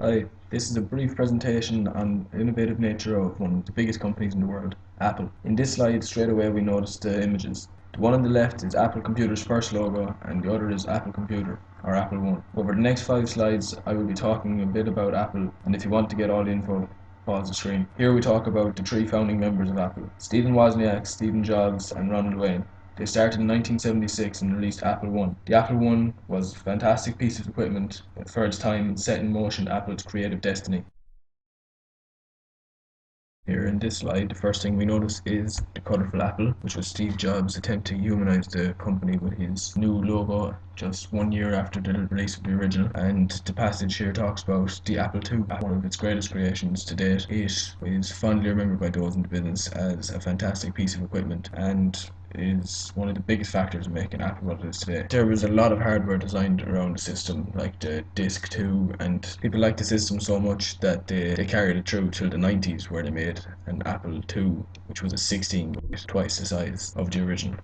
Hi, this is a brief presentation on the innovative nature of one of the biggest companies in the world, Apple. In this slide, straight away we notice the images. The one on the left is Apple Computer's first logo, and the other is Apple Computer, or Apple One. Over the next 5 slides, I will be talking a bit about Apple, and if you want to get all the info, pause the stream. Here we talk about the three founding members of Apple, Stephen Wozniak, Steve Jobs, and Ronald Wayne. They started in 1976 and released Apple One. The Apple One was a fantastic piece of equipment for its time and set in motion Apple's creative destiny. Here in this slide, the first thing we notice is the colourful apple, which was Steve Jobs' attempt to humanize the company with his new logo just 1 year after the release of the original. And the passage here talks about the Apple II, one of its greatest creations to date. It is fondly remembered by those in the business as a fantastic piece of equipment and is one of the biggest factors in making Apple what it is today. There was a lot of hardware designed around the system, like the Disk 2, and people liked the system so much that they carried it through till the 90s, where they made an Apple II, which was a 16-bit, twice the size of the original.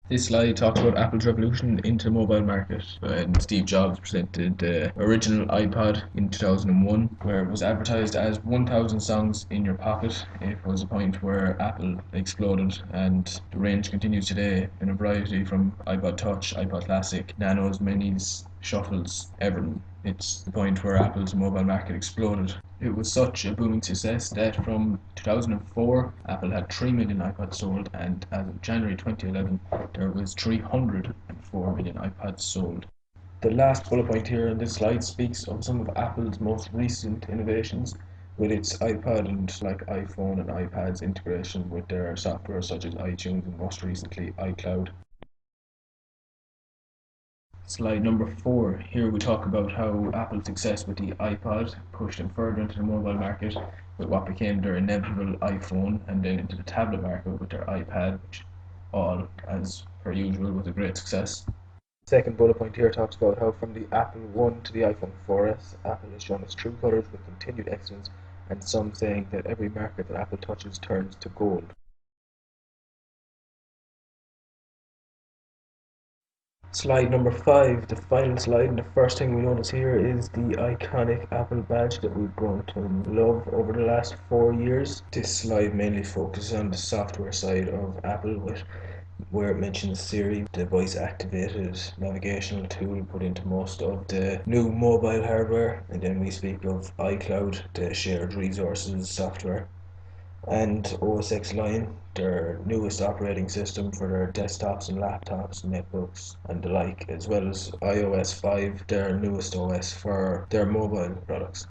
This slide talks about Apple's revolution into the mobile market, and Steve Jobs presented the original iPod in 2001, where it was advertised as 1,000 songs in your pocket. It was a point where Apple exploded, and the range continues today in a variety from iPod Touch, iPod Classic, Nanos, Minis, Shuffles, everything. It's the point where Apple's mobile market exploded. It was such a booming success that from 2004, Apple had 3 million iPods sold, and as of January 2011, there was 304 million iPads sold. The last bullet point here on this slide speaks of some of Apple's most recent innovations with its iPad and like iPhone and iPad's integration with their software such as iTunes and most recently iCloud. Slide number 4. Here we talk about how Apple's success with the iPod pushed them further into the mobile market with what became their inevitable iPhone, and then into the tablet market with their iPad, which all, as per usual, was a great success. Second bullet point here talks about how from the Apple One to the iPhone 4S, Apple has shown its true colours with continued excellence, and some saying that every market that Apple touches turns to gold. Slide number 5, the final slide, and the first thing we notice here is the iconic Apple badge that we've grown to love over the last 4 years. This slide mainly focuses on the software side of Apple, where it mentions Siri, the voice activated navigational tool put into most of the new mobile hardware, and then we speak of iCloud, the shared resources software, and OS X Lion, their newest operating system for their desktops and laptops, netbooks, and the like, as well as iOS 5, their newest OS for their mobile products.